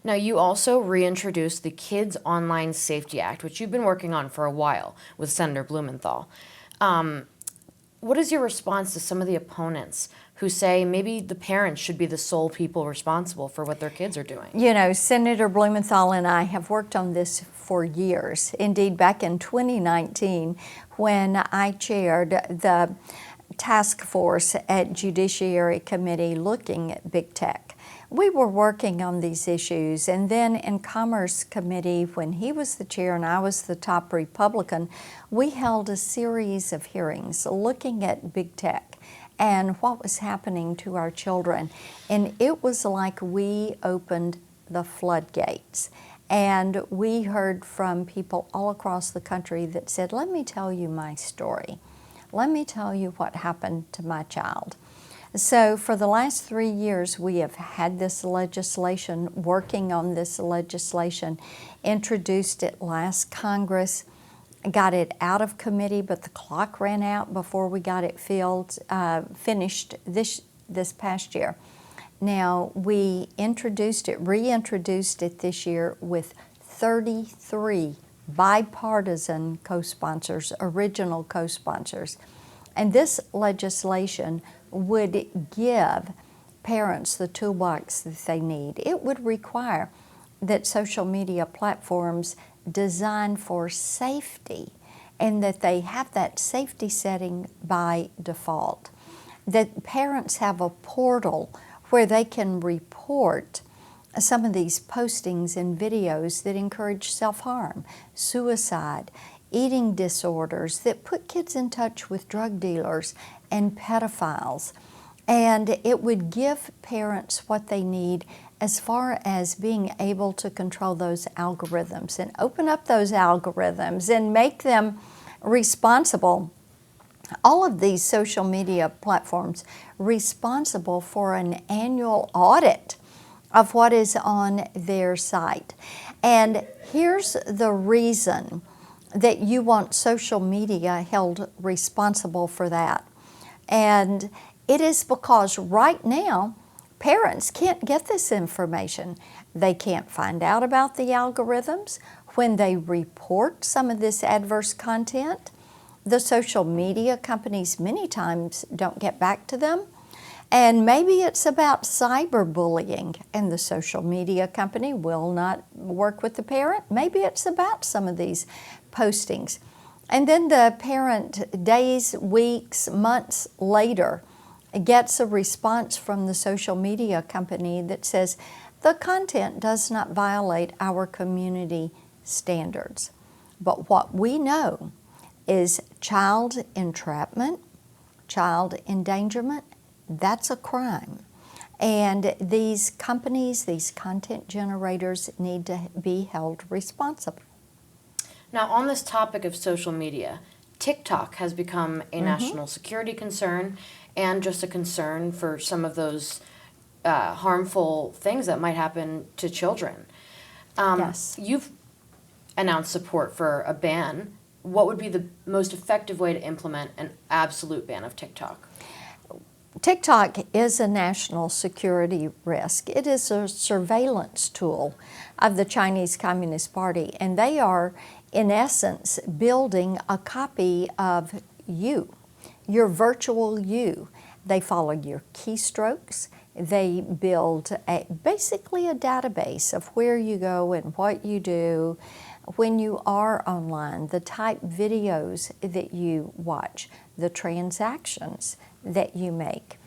Now, you also reintroduced the Kids Online Safety Act, which you've been working on for a while with Senator Blumenthal. What is your response to some of the opponents who say maybe the parents should be the sole people responsible for what their kids are doing? You know, Senator Blumenthal and I have worked on this for years. Indeed, back in 2019, when I chaired the task force at Judiciary Committee looking at big tech, we were working on these issues. And then in Commerce Committee, when he was the chair and I was the top Republican, we held a series of hearings looking at big tech and what was happening to our children. And it was like we opened the floodgates. And we heard from people all across the country that said, let me tell you my story. Let me tell you what happened to my child. So for the last 3 years, we have had this legislation, working on this legislation, introduced it last Congress, got it out of committee, but the clock ran out before we got it finished this past year. Now, we reintroduced it this year with 33 bipartisan co-sponsors, original co-sponsors. And this legislation would give parents the toolbox that they need. It would require that social media platforms design for safety and that they have that safety setting by default. That parents have a portal where they can report some of these postings and videos that encourage self-harm, suicide, eating disorders, that put kids in touch with drug dealers and pedophiles. And it would give parents what they need as far as being able to control those algorithms and open up those algorithms and make them responsible. All of these social media platforms responsible for an annual audit of what is on their site. And here's the reason that you want social media held responsible for that. And it is because right now, parents can't get this information. They can't find out about the algorithms. When they report some of this adverse content, the social media companies many times don't get back to them. And maybe it's about cyberbullying, and the social media company will not work with the parent. Maybe it's about some of these postings. And then the parent, days, weeks, months later, gets a response from the social media company that says, the content does not violate our community standards. But what we know is child entrapment, child endangerment, that's a crime. And these companies, these content generators need to be held responsible. Now, on this topic of social media, TikTok has become a national security concern and just a concern for some of those harmful things that might happen to children. Yes. You've announced support for a ban. What would be the most effective way to implement an absolute ban of TikTok? TikTok is a national security risk. It is a surveillance tool of the Chinese Communist Party, and they are, in essence, building a copy of you, your virtual you. They follow your keystrokes. They build basically a database of where you go and what you do when you are online, the type videos that you watch, the transactions that you make.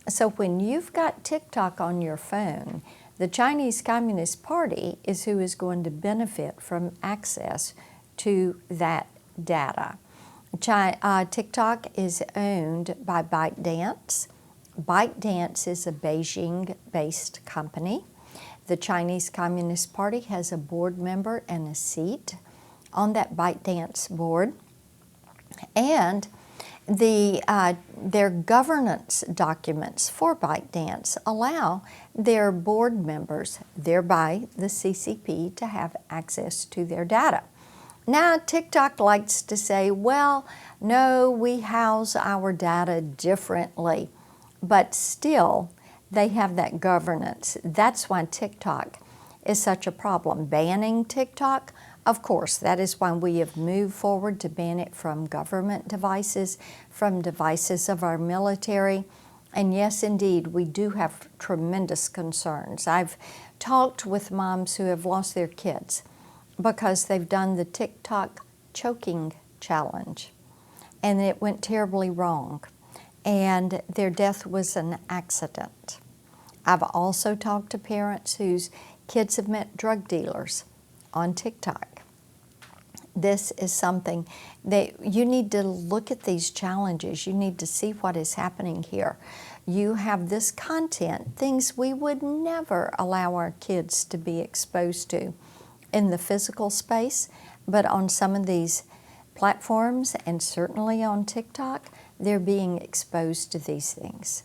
So when you've got TikTok on your phone, the Chinese Communist Party is who is going to benefit from access to that data. TikTok is owned by ByteDance. ByteDance is a Beijing-based company. The Chinese Communist Party has a board member and a seat on that ByteDance board. And their governance documents for ByteDance allow their board members, thereby the CCP, to have access to their data. Now, TikTok likes to say, well, no, we house our data differently, but still, they have that governance. That's why TikTok is such a problem. Banning TikTok, of course, that is why we have moved forward to ban it from government devices, from devices of our military. And yes, indeed, we do have tremendous concerns. I've talked with moms who have lost their kids because they've done the TikTok choking challenge, and it went terribly wrong, and their death was an accident. I've also talked to parents whose kids have met drug dealers on TikTok. This is something that you need to look at these challenges. You need to see what is happening here. You have this content, things we would never allow our kids to be exposed to in the physical space, but on some of these platforms and certainly on TikTok, they're being exposed to these things.